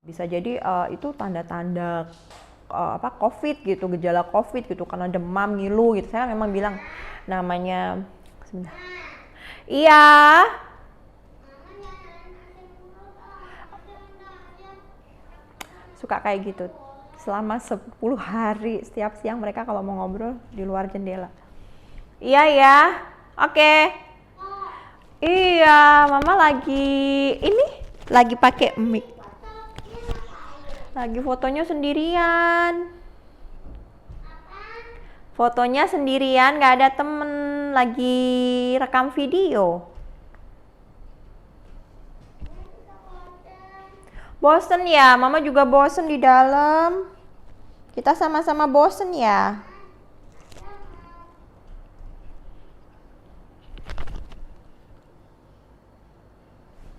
Bisa jadi itu tanda-tanda COVID gitu, gejala COVID gitu, karena demam, ngilu gitu. Saya memang bilang namanya, sebentar. Iya, suka kayak gitu. Selama 10 hari setiap siang mereka kalau mau ngobrol di luar jendela. Iya ya, oke. Iya, mama lagi pakai mic. Lagi fotonya sendirian. Fotonya sendirian, nggak ada temen. Lagi rekam video. Bosen ya, mama juga bosen di dalam. Kita sama-sama bosen ya.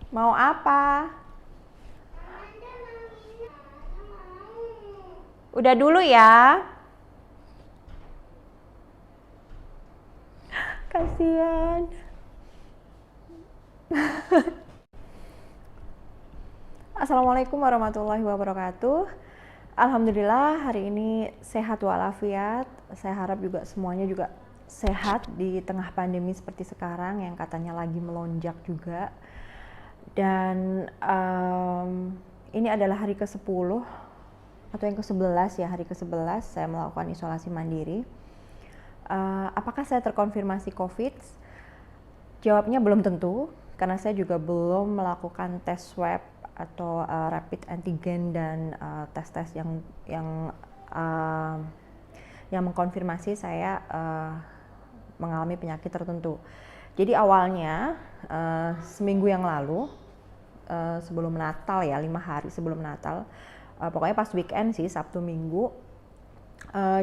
Mau apa? Udah dulu ya. Kasihan. Assalamualaikum warahmatullahi wabarakatuh. Alhamdulillah hari ini sehat walafiat. Saya harap juga semuanya juga sehat di tengah pandemi seperti sekarang yang katanya lagi melonjak juga. Dan ini adalah hari ke-10 atau yang ke-11 ya, hari ke-11 saya melakukan isolasi mandiri. Apakah saya terkonfirmasi COVID? Jawabnya belum tentu, karena saya juga belum melakukan tes swab atau rapid antigen dan tes-tes yang mengkonfirmasi saya mengalami penyakit tertentu. Jadi awalnya seminggu yang lalu, sebelum Natal ya, 5 hari sebelum Natal, pokoknya pas weekend sih, Sabtu Minggu,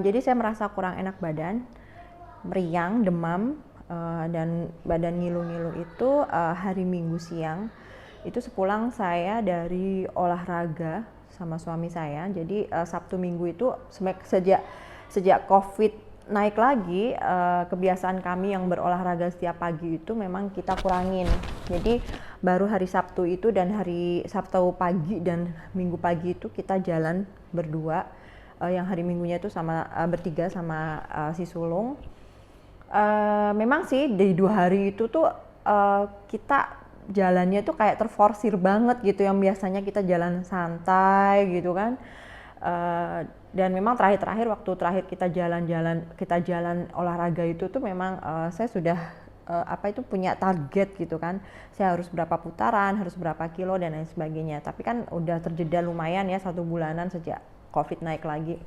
jadi saya merasa kurang enak badan, meriang, demam, dan badan ngilu-ngilu itu hari Minggu siang. Itu sepulang saya dari olahraga sama suami saya. Jadi Sabtu Minggu itu sejak COVID naik lagi, kebiasaan kami yang berolahraga setiap pagi itu memang kita kurangin. Jadi baru hari Sabtu itu dan hari Sabtu pagi dan Minggu pagi itu kita jalan berdua. Yang hari Minggunya itu sama bertiga sama si sulung. Memang sih di 2 hari itu tuh kita jalannya tuh kayak terforsir banget gitu, yang biasanya kita jalan santai gitu kan. Dan memang terakhir waktu terakhir kita jalan olahraga itu tuh memang saya sudah punya target gitu kan. Saya harus berapa putaran, harus berapa kilo dan lain sebagainya. Tapi kan udah terjeda lumayan ya 1 bulanan sejak COVID naik lagi.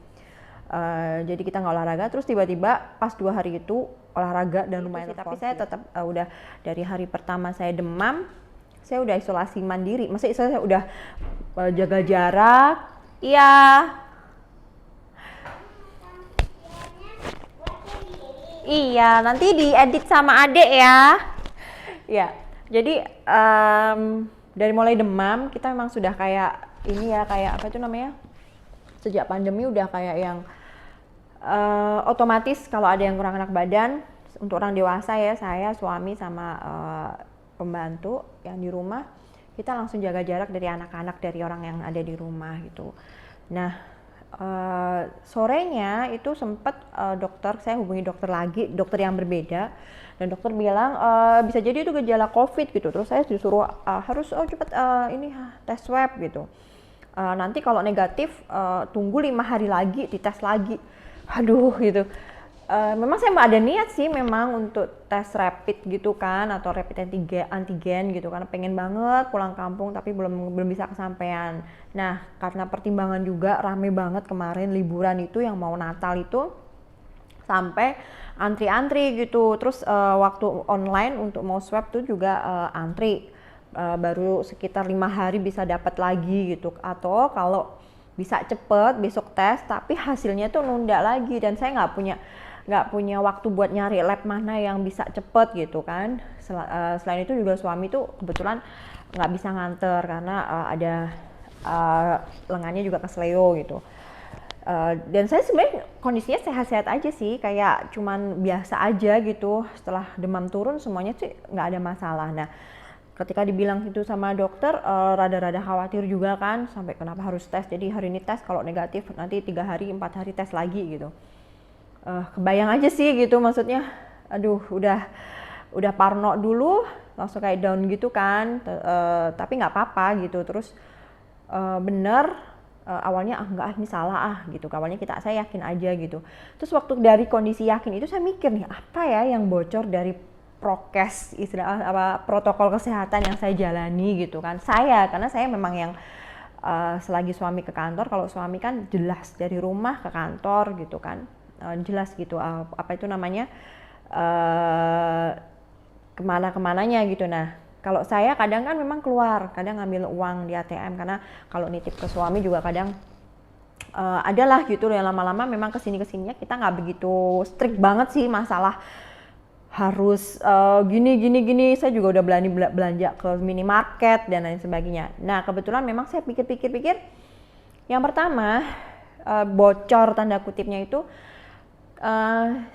Jadi kita nggak olahraga, terus tiba-tiba pas 2 hari itu olahraga dan lumayan tapi saya tetap udah dari hari pertama saya demam, saya udah isolasi mandiri. Maksudnya saya udah jaga jarak. Iya. Iya, nanti diedit sama adek ya. Ya, jadi dari mulai demam kita memang sudah kayak ini ya, kayak apa itu namanya? Sejak pandemi udah kayak yang otomatis kalau ada yang kurang enak badan, untuk orang dewasa ya, saya, suami sama pembantu yang di rumah, kita langsung jaga jarak dari anak-anak, dari orang yang ada di rumah gitu. Nah, sorenya itu sempat saya hubungi dokter lagi, dokter yang berbeda, dan dokter bilang bisa jadi itu gejala COVID gitu. Terus saya disuruh harus cepat ini tes swab gitu. Nanti kalau negatif tunggu 5 hari lagi dites lagi. Aduh gitu. Memang saya ada niat sih memang untuk tes rapid gitu kan, atau rapid antigen gitu, karena pengen banget pulang kampung tapi belum bisa kesampaian. Nah, karena pertimbangan juga rame banget kemarin liburan itu yang mau Natal itu, sampai antri-antri gitu. Terus waktu online untuk mau swab tuh juga antri. Baru sekitar 5 hari bisa dapat lagi gitu, atau kalau bisa cepet besok tes tapi hasilnya tuh nunda lagi, dan saya nggak punya waktu buat nyari lab mana yang bisa cepet gitu kan. Selain itu juga suami tuh kebetulan nggak bisa nganter karena ada lengannya juga kesleo gitu. Dan saya sebenarnya kondisinya sehat-sehat aja sih, kayak cuman biasa aja gitu. Setelah demam turun semuanya sih nggak ada masalah. Nah, Ketika dibilang itu sama dokter, rada-rada khawatir juga kan, sampai kenapa harus tes. Jadi hari ini tes, kalau negatif nanti 3 hari 4 hari tes lagi gitu. Kebayang aja sih gitu, maksudnya aduh udah parno dulu, langsung kayak down gitu kan. Tapi nggak apa-apa gitu. Terus bener, awalnya enggak, ini salah gitu. Awalnya saya yakin aja gitu. Terus waktu dari kondisi yakin itu saya mikir nih, apa ya yang bocor dari prokes, protokol kesehatan yang saya jalani gitu kan. Karena saya memang yang selagi suami ke kantor, kalau suami kan jelas dari rumah ke kantor gitu kan, jelas gitu apa itu namanya, kemana-kemananya gitu. Nah kalau saya kadang kan memang keluar, kadang ngambil uang di ATM, karena kalau nitip ke suami juga kadang adalah gitu loh, yang lama-lama memang kesininya kita nggak begitu strict banget sih masalah harus gini. Saya juga udah berani belanja ke minimarket dan lain sebagainya. Nah kebetulan memang saya pikir, yang pertama bocor tanda kutipnya itu,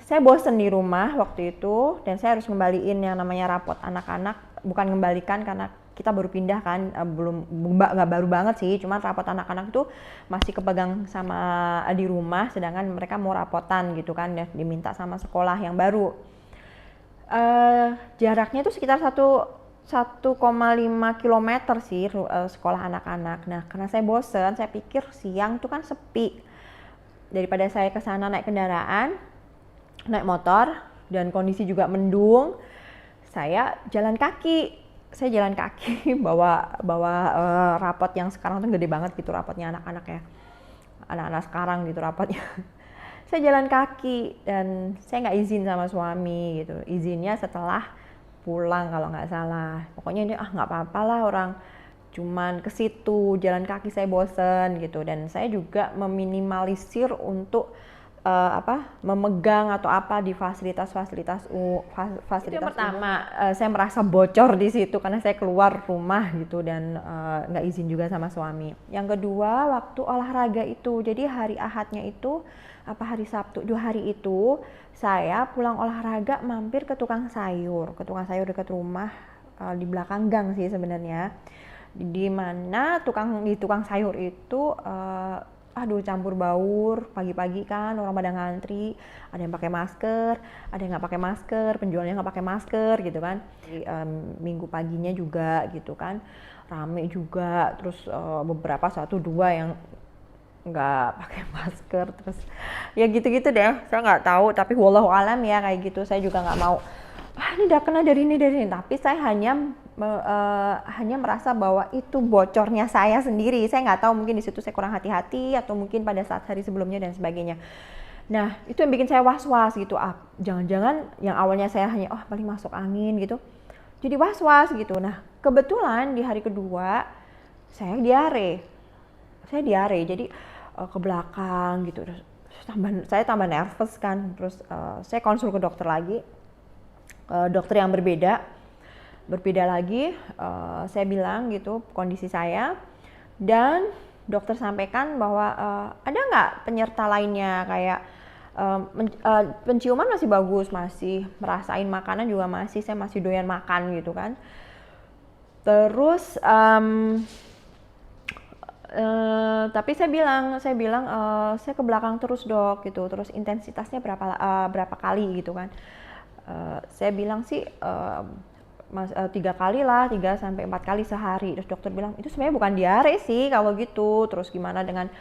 saya bosen di rumah waktu itu, dan saya harus ngembaliin yang namanya rapot anak-anak. Bukan ngembalikan karena kita baru pindah kan, nggak baru banget sih, cuman rapot anak-anak itu masih kepegang sama di rumah, sedangkan mereka mau rapotan gitu kan, diminta sama sekolah yang baru. Jaraknya itu sekitar 1,5 km sih sekolah anak-anak. Nah karena saya bosen, saya pikir siang tuh kan sepi, daripada saya ke sana naik kendaraan, naik motor, dan kondisi juga mendung, saya jalan kaki bawa rapot yang sekarang tuh gede banget gitu, rapotnya anak-anak sekarang gitu rapotnya. Saya jalan kaki, dan saya nggak izin sama suami gitu. Izinnya setelah pulang kalau nggak salah. Pokoknya ini nggak apa-apa lah, orang cuman ke situ jalan kaki, saya bosen gitu. Dan saya juga meminimalisir untuk memegang atau apa di fasilitas itu yang pertama. Saya merasa bocor di situ karena saya keluar rumah gitu, dan nggak izin juga sama suami. Yang kedua, waktu olahraga itu, jadi hari Ahadnya itu hari Sabtu, 2 hari itu saya pulang olahraga mampir ke tukang sayur dekat rumah, di belakang gang sih sebenarnya, di mana di tukang sayur itu campur baur. Pagi-pagi kan orang pada ngantri, ada yang pakai masker, ada yang nggak pakai masker, penjualnya nggak pakai masker gitu kan. Jadi, minggu paginya juga gitu kan rame juga. Terus beberapa 1-2 yang nggak pakai masker, terus ya gitu-gitu deh. Saya nggak tahu, tapi wallahu alam ya kayak gitu. Saya juga nggak mau ini udah kena dari ini, tapi saya hanya merasa bahwa itu bocornya saya sendiri. Saya nggak tahu, mungkin di situ saya kurang hati-hati, atau mungkin pada saat hari sebelumnya dan sebagainya. Nah itu yang bikin saya was-was gitu, jangan-jangan yang awalnya saya hanya paling masuk angin gitu, jadi was-was gitu. Nah kebetulan di hari kedua saya diare, jadi ke belakang gitu. Terus saya tambah nervous kan. Terus saya konsul ke dokter lagi, dokter yang berbeda lagi. Saya bilang gitu kondisi saya, dan dokter sampaikan bahwa ada nggak penyerta lainnya, kayak penciuman masih bagus, masih merasain makanan juga masih, saya masih doyan makan gitu kan. Terus tapi saya bilang saya ke belakang terus dok gitu. Terus intensitasnya berapa kali gitu kan. Saya bilang sih 3 kali lah, 3-4 kali sehari. Terus dokter bilang itu sebenarnya bukan diare sih kalau gitu. Terus gimana dengan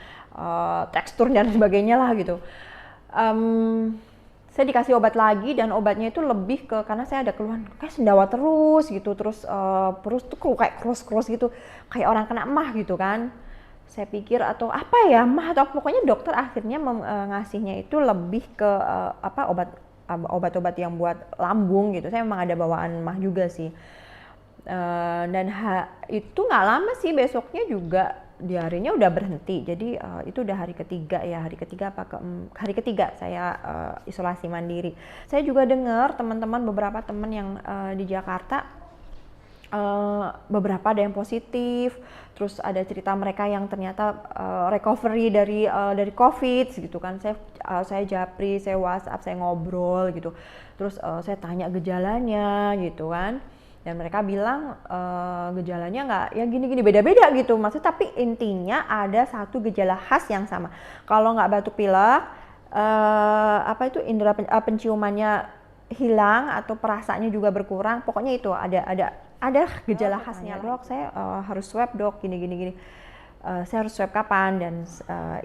teksturnya dan sebagainya lah gitu. Saya dikasih obat lagi, dan obatnya itu lebih ke, karena saya ada keluhan kayak sendawa terus gitu. Terus perut tuh kayak keros gitu, kayak orang kena emah gitu kan. Saya pikir atau apa ya, mah, atau pokoknya dokter akhirnya ngasihnya itu lebih ke obat-obat yang buat lambung gitu. Saya memang ada bawaan mah juga sih. Dan itu nggak lama sih, besoknya juga diarenya udah berhenti. Jadi itu udah hari ketiga saya isolasi mandiri. Saya juga dengar beberapa teman yang di Jakarta, beberapa ada yang positif. Terus ada cerita mereka yang ternyata recovery dari COVID gitu kan. Saya japri, saya WhatsApp, saya ngobrol gitu. Terus saya tanya gejalanya gitu kan. Dan mereka bilang gejalanya nggak ya gini-gini, beda-beda gitu. Maksudnya tapi intinya ada satu gejala khas yang sama. Kalau nggak batuk pilek, apa itu indera penciumannya hilang atau perasaannya juga berkurang. Pokoknya itu ada gejala khasnya. Dok, saya harus swab dok, gini. Saya harus swab kapan, dan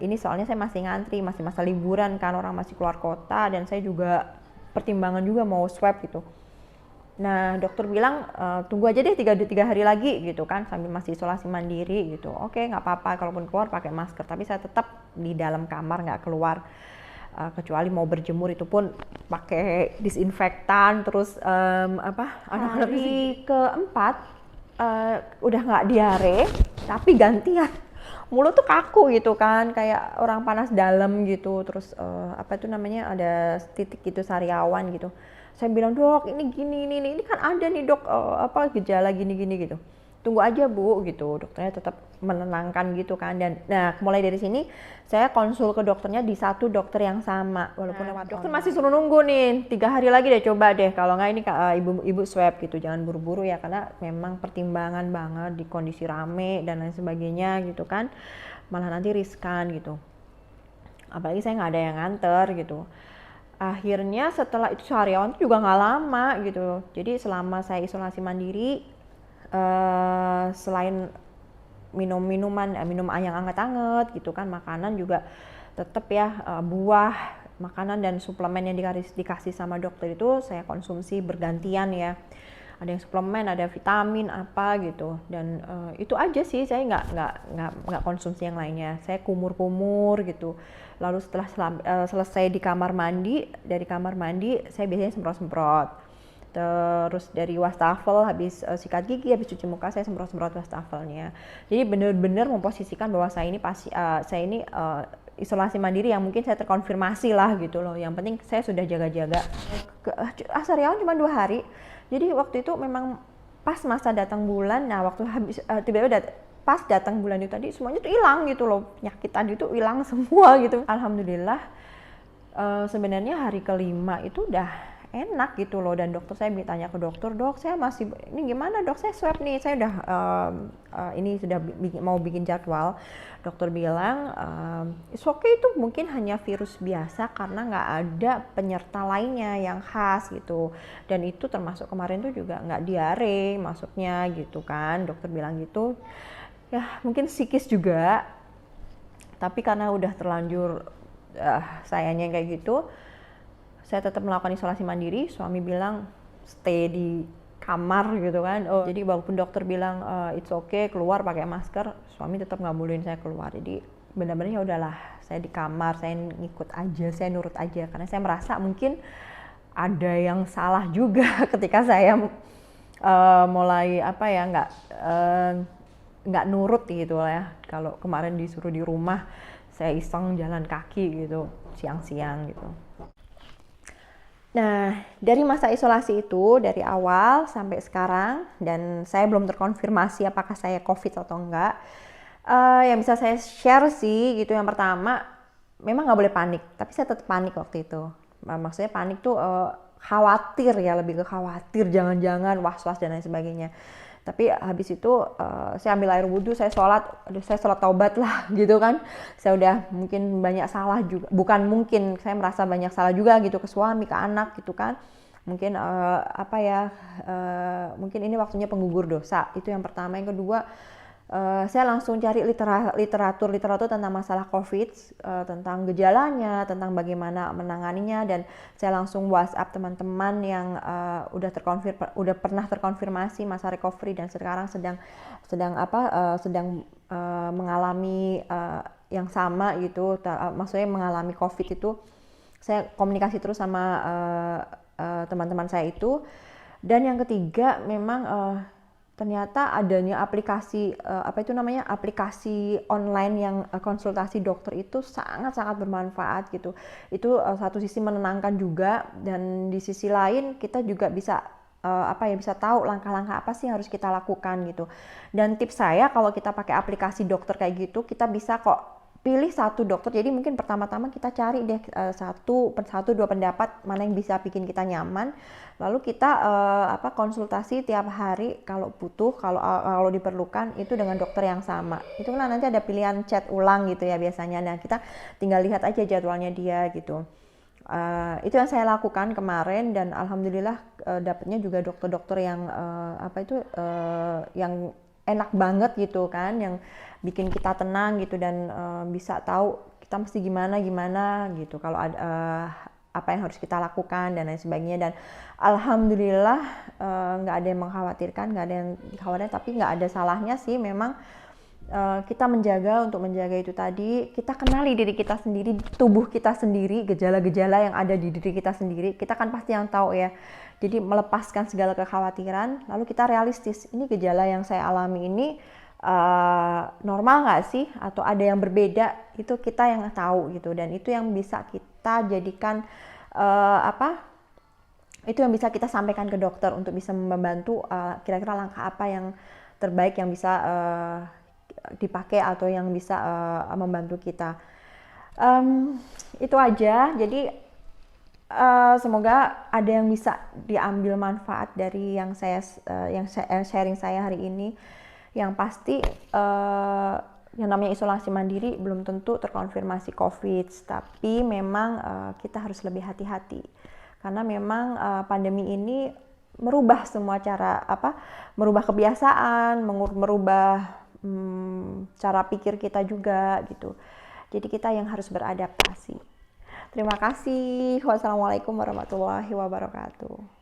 ini soalnya saya masih ngantri, masih masa liburan kan, orang masih keluar kota, dan saya juga pertimbangan juga mau swab gitu. Nah dokter bilang tunggu aja deh 3 hari lagi gitu kan, sambil masih isolasi mandiri gitu. Oke, nggak apa-apa, kalaupun keluar pakai masker, tapi saya tetap di dalam kamar, nggak keluar. Kecuali mau berjemur itu pun pakai disinfektan. Terus hari keempat udah nggak diare, tapi gantian mulut tuh kaku gitu kan, kayak orang panas dalam gitu. Terus apa itu namanya, ada titik gitu, sariawan gitu. Saya bilang, dok ini gini, ini kan ada nih dok, apa gejala gini gitu. Tunggu aja bu gitu. Dokternya tetap menenangkan gitu kan. Dan nah mulai dari sini saya konsul ke dokternya di satu dokter yang sama, walaupun lewat dokter masih suruh nunggu nih 3 hari lagi deh, coba deh, kalau nggak ini ibu swab gitu. Jangan buru-buru ya, karena memang pertimbangan banget di kondisi rame dan lain sebagainya gitu kan, malah nanti riskan gitu, apalagi saya nggak ada yang nganter gitu. Akhirnya setelah itu seharian juga nggak lama gitu. Jadi selama saya isolasi mandiri, selain minum yang anget-anget gitu kan, makanan juga tetap ya, buah, makanan dan suplemen yang dikasih sama dokter itu saya konsumsi bergantian ya. Ada yang suplemen, ada vitamin apa gitu, dan itu aja sih. Saya nggak konsumsi yang lainnya. Saya kumur gitu. Lalu setelah selesai di kamar mandi, dari kamar mandi saya biasanya semprot-semprot. Terus dari wastafel, habis sikat gigi, habis cuci muka, saya semprot-semprot wastafelnya. Jadi benar-benar memposisikan bahwa saya ini isolasi mandiri yang mungkin saya terkonfirmasi lah gitu loh. Yang penting saya sudah jaga-jaga. Sariawan cuma 2 hari. Jadi waktu itu memang pas masa datang bulan. Nah waktu habis tiba-tiba pas datang bulan itu tadi, semuanya tuh hilang gitu loh. Penyakit tadi tuh hilang semua gitu. Alhamdulillah. Sebenarnya hari kelima itu udah enak gitu loh. Dan dokter, saya ditanya ke dokter, dok saya masih ini gimana dok, saya swab nih, saya udah ini sudah mau bikin jadwal. Dokter bilang it's okay, itu mungkin hanya virus biasa karena nggak ada penyerta lainnya yang khas gitu, dan itu termasuk kemarin tuh juga nggak diare masuknya gitu kan. Dokter bilang gitu ya, mungkin psikis juga, tapi karena udah terlanjur sayangnya kayak gitu, saya tetap melakukan isolasi mandiri. Suami bilang stay di kamar gitu kan. Jadi walaupun dokter bilang it's okay keluar pakai masker, suami tetap nggak bolehin saya keluar. Jadi benar-benar ya udahlah, saya di kamar, saya ngikut aja, saya nurut aja, karena saya merasa mungkin ada yang salah juga ketika saya mulai apa ya, nggak nurut gitu lah ya. Kalau kemarin disuruh di rumah, saya iseng jalan kaki gitu siang-siang gitu. Nah, dari masa isolasi itu, dari awal sampai sekarang, dan saya belum terkonfirmasi apakah saya COVID atau enggak, yang bisa saya share sih gitu, yang pertama, memang nggak boleh panik, tapi saya tetap panik waktu itu. Maksudnya panik tuh khawatir ya, lebih ke khawatir, jangan-jangan, was-was dan lain sebagainya. Tapi habis itu saya ambil air wudhu, saya sholat taubat lah gitu kan. Saya udah mungkin banyak salah juga, bukan mungkin, saya merasa banyak salah juga gitu ke suami, ke anak gitu kan. Mungkin mungkin ini waktunya penggugur dosa, itu yang pertama. Yang kedua, saya langsung cari literatur tentang masalah COVID, tentang gejalanya, tentang bagaimana menanganinya, dan saya langsung WhatsApp teman-teman yang udah pernah terkonfirmasi masa recovery dan sekarang sedang mengalami yang sama gitu, maksudnya mengalami COVID itu. Saya komunikasi terus sama teman-teman saya itu. Dan yang ketiga, memang ternyata adanya aplikasi aplikasi online yang konsultasi dokter itu sangat-sangat bermanfaat gitu. Itu satu sisi menenangkan juga, dan di sisi lain kita juga bisa bisa tahu langkah-langkah apa sih yang harus kita lakukan gitu. Dan tips saya, kalau kita pakai aplikasi dokter kayak gitu, kita bisa kok pilih satu dokter. Jadi mungkin pertama-tama kita cari deh satu dua pendapat mana yang bisa bikin kita nyaman. Lalu kita konsultasi tiap hari kalau butuh, kalau diperlukan itu dengan dokter yang sama. Itu kan nanti ada pilihan chat ulang gitu ya biasanya. Nah, kita tinggal lihat aja jadwalnya dia gitu. Itu yang saya lakukan kemarin, dan alhamdulillah dapatnya juga dokter-dokter yang yang enak banget gitu kan, yang bikin kita tenang gitu, dan bisa tahu kita mesti gimana gitu kalau ada apa yang harus kita lakukan dan lain sebagainya. Dan alhamdulillah nggak ada yang mengkhawatirkan, nggak ada yang dikhawatirkan, tapi nggak ada salahnya sih memang kita untuk menjaga itu tadi, kita kenali diri kita sendiri, tubuh kita sendiri, gejala-gejala yang ada di diri kita sendiri, kita kan pasti yang tahu ya. Jadi melepaskan segala kekhawatiran, lalu kita realistis, ini gejala yang saya alami ini normal nggak sih, atau ada yang berbeda, itu kita yang tahu gitu. Dan itu yang bisa kita jadikan itu yang bisa kita sampaikan ke dokter untuk bisa membantu kira-kira langkah apa yang terbaik yang bisa dipakai atau yang bisa membantu kita. Itu aja. Jadi semoga ada yang bisa diambil manfaat dari yang sharing saya hari ini. Yang pasti yang namanya isolasi mandiri belum tentu terkonfirmasi COVID, tapi memang kita harus lebih hati-hati karena memang pandemi ini merubah semua merubah kebiasaan, merubah cara pikir kita juga gitu. Jadi kita yang harus beradaptasi. Terima kasih. Wassalamualaikum warahmatullahi wabarakatuh.